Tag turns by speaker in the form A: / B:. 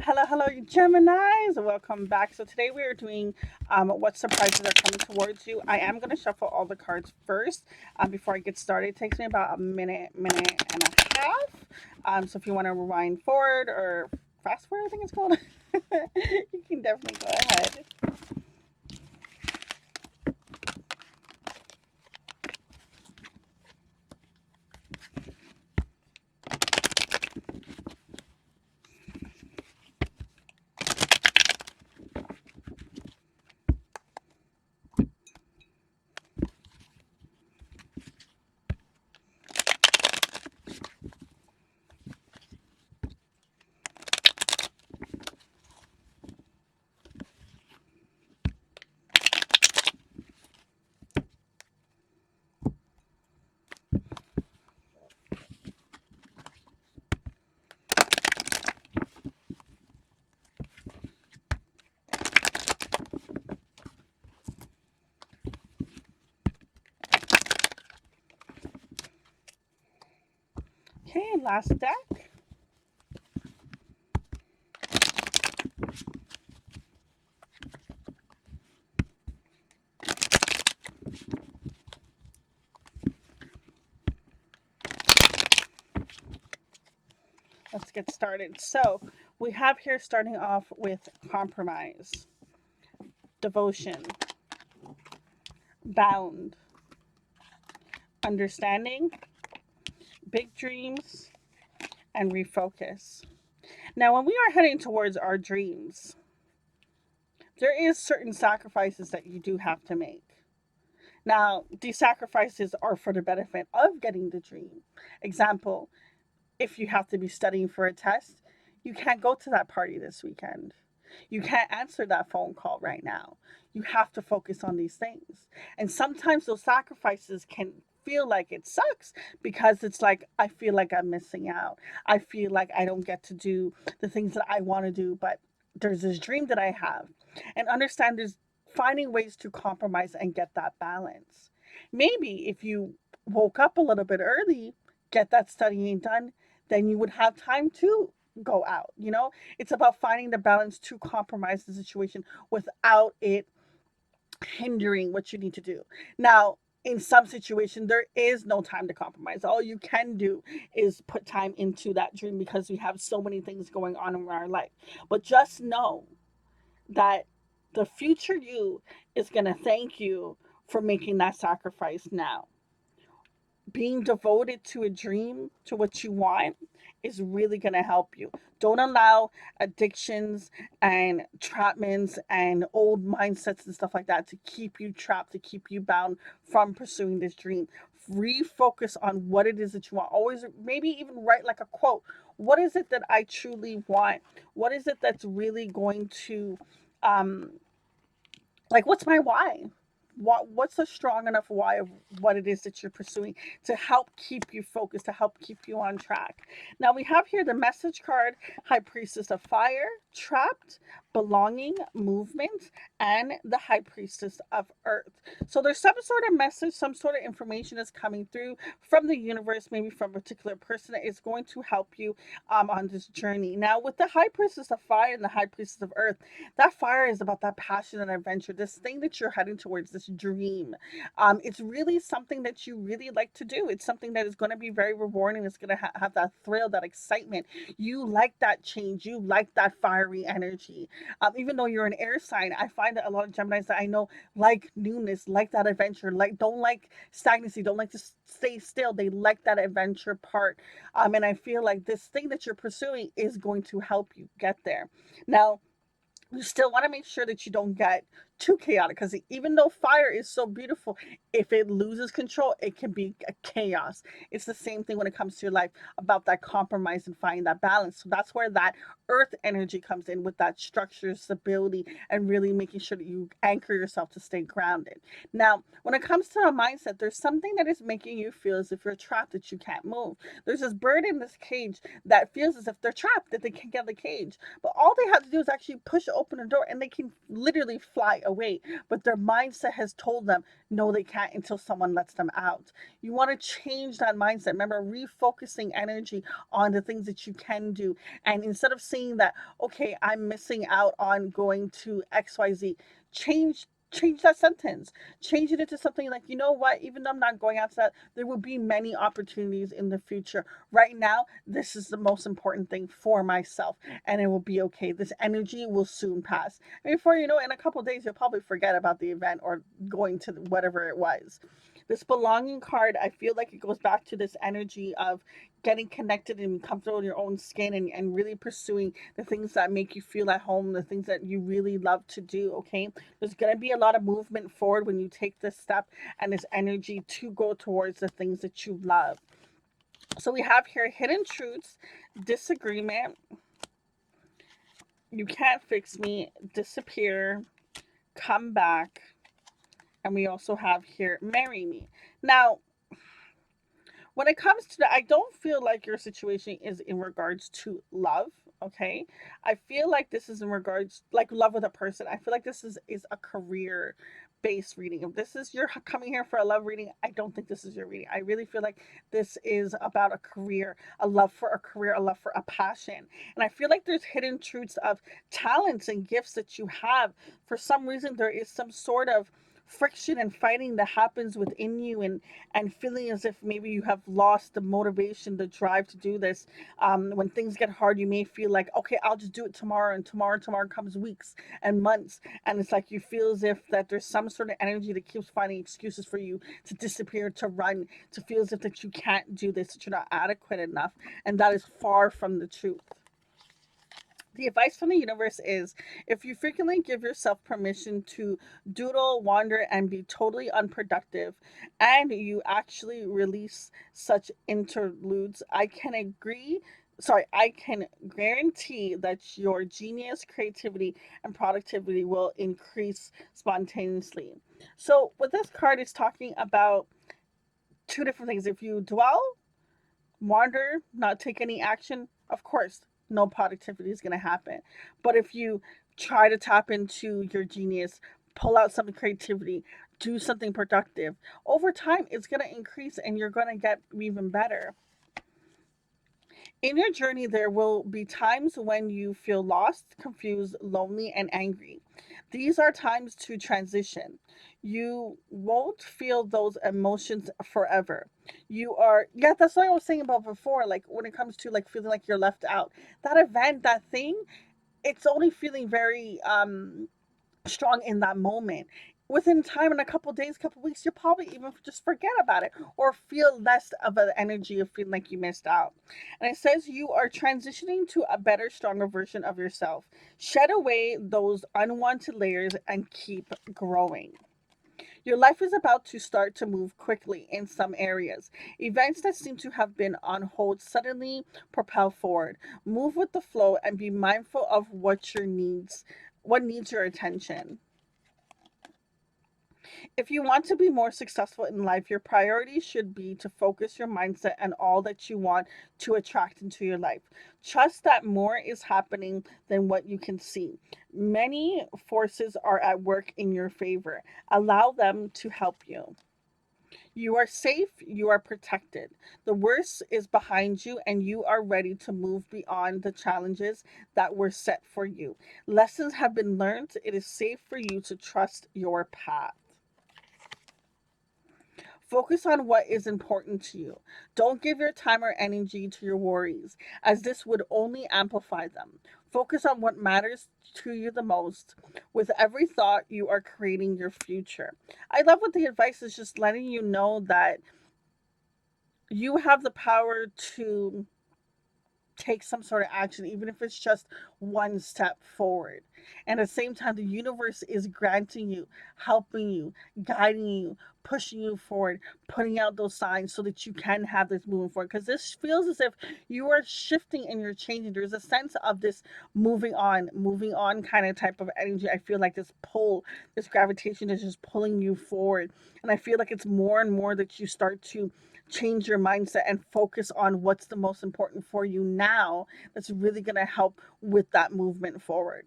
A: Hello, you Geminis. Welcome back. So today we are doing what surprises are coming towards you. I am going to shuffle all the cards first before I get started. It takes me about a minute and a half. So if you want to rewind forward or fast forward, I think it's called, you can definitely go ahead. Okay, last deck. Let's get started. So we have here starting off with compromise, devotion, bound, understanding, big dreams, and refocus. Now, when we are heading towards our dreams, there is certain sacrifices that you do have to make. Now, these sacrifices are for the benefit of getting the dream. Example, if you have to be studying for a test, you can't go to that party this weekend. You can't answer that phone call right now. You have to focus on these things. And sometimes those sacrifices can feel like it sucks because it's like, I feel like I'm missing out. I feel like I don't get to do the things that I want to do, but there's this dream that I have. And understand there's finding ways to compromise and get that balance. Maybe if you woke up a little bit early, get that studying done, then you would have time to go out. It's about finding the balance to compromise the situation without it hindering what you need to do. Now, in some situations, there is no time to compromise. All you can do is put time into that dream because we have so many things going on in our life. But just know that the future you is going to thank you for making that sacrifice now. Being devoted to a dream, to what you want, is really going to help you. Don't allow addictions and trapments and old mindsets and stuff like that to keep you trapped, to keep you bound from pursuing this dream. Refocus on what it is that you want. Always, maybe even write like a quote. What is it that I truly want? What is it that's really going to, um, like, what's my why? What's a strong enough why of what it is that you're pursuing to help keep you focused, to help keep you on track. Now we have here the message card, High Priestess of Fire, Trapped, Belonging, Movement, and the High Priestess of Earth. So there's some sort of message, some sort of information that's coming through from the universe, maybe from a particular person that is going to help you on this journey. Now with the High Priestess of Fire and the High Priestess of Earth, that fire is about that passion and adventure, this thing that you're heading towards, this dream. It's really something that you really like to do. It's something that is going to be very rewarding. It's going to have that thrill, that excitement. You like that change. You like that fiery energy. Even though you're an air sign, I find that a lot of Geminis that I know like newness, like that adventure, like don't like stagnancy, don't like to stay still. They like that adventure part. And I feel like this thing that you're pursuing is going to help you get there. Now, you still want to make sure that you don't get too chaotic because even though fire is so beautiful, if it loses control, it can be a chaos. It's the same thing when it comes to your life, about that compromise and finding that balance. So that's where that earth energy comes in, with that structure, stability, and really making sure that you anchor yourself to stay grounded. Now, when it comes to a mindset, there's something that is making you feel as if you're trapped, that you can't move. There's this bird in this cage that feels as if they're trapped, that they can't get the cage, but all they have to do is actually push open a door and they can literally fly away, but their mindset has told them no, they can't until someone lets them out. You want to change that mindset. Remember, refocusing energy on the things that you can do. And instead of saying that, okay, I'm missing out on going to XYZ, change that sentence. Change it into something like, you know what, even though I'm not going out to that, there will be many opportunities in the future. Right now, this is the most important thing for myself, and it will be okay. This energy will soon pass. And before you know it, in a couple of days, you'll probably forget about the event or going to whatever it was. This belonging card, I feel like it goes back to this energy of getting connected and comfortable in your own skin, and really pursuing the things that make you feel at home, the things that you really love to do. Okay, there's going to be a lot of movement forward when you take this step and this energy to go towards the things that you love. So we have here hidden truths, disagreement, you can't fix me, disappear, come back, and we also have here marry me. Now, when it comes to that, I don't feel like your situation is in regards to love. Okay, I feel like this is in regards like love with a person. I feel like this is a career based reading. If this is you're coming here for a love reading, I don't think this is your reading. I really feel like this is about a career, a love for a career, a love for a passion. And I feel like there's hidden truths of talents and gifts that you have. For some reason there is some sort of friction and fighting that happens within you, and feeling as if maybe you have lost the motivation, the drive to do this. When things get hard, you may feel like, okay, I'll just do it tomorrow, and tomorrow comes weeks and months, and it's like you feel as if that there's some sort of energy that keeps finding excuses for you to disappear, to run, to feel as if that you can't do this, that you're not adequate enough, and that is far from the truth. The advice from the universe is if you frequently give yourself permission to doodle, wander, and be totally unproductive, and you actually release such interludes, I can guarantee that your genius, creativity, and productivity will increase spontaneously. So, what this card is talking about two different things. If you dwell, wander, not take any action, of course, no productivity is going to happen. But if you try to tap into your genius, pull out some creativity, do something productive, over time it's going to increase and you're going to get even better. In your journey, there will be times when you feel lost, confused, lonely, and angry. These are times to transition. You won't feel those emotions forever. Yeah, that's what I was saying about before. Like when it comes to like feeling like you're left out, that event, that thing, it's only feeling very strong in that moment. Within time, in a couple days, couple weeks, you'll probably even just forget about it or feel less of an energy of feeling like you missed out. And it says you are transitioning to a better, stronger version of yourself. Shed away those unwanted layers and keep growing. Your life is about to start to move quickly in some areas. Events that seem to have been on hold suddenly propel forward. Move with the flow and be mindful of what needs your attention. If you want to be more successful in life, your priority should be to focus your mindset on all that you want to attract into your life. Trust that more is happening than what you can see. Many forces are at work in your favor. Allow them to help you. You are safe, you are protected. The worst is behind you, and you are ready to move beyond the challenges that were set for you. Lessons have been learned. It is safe for you to trust your path. Focus on what is important to you. Don't give your time or energy to your worries, as this would only amplify them. Focus on what matters to you the most. With every thought, you are creating your future. I love what the advice is just letting you know that you have the power to take some sort of action, even if it's just one step forward. And at the same time, the universe is granting you, helping you, guiding you, pushing you forward, putting out those signs so that you can have this moving forward. Because this feels as if you are shifting and you're changing. There's a sense of this moving on kind of type of energy. I feel like this pull, this gravitation is just pulling you forward. And I feel like it's more and more that you start to change your mindset and focus on what's the most important for you now, that's really going to help with that movement forward.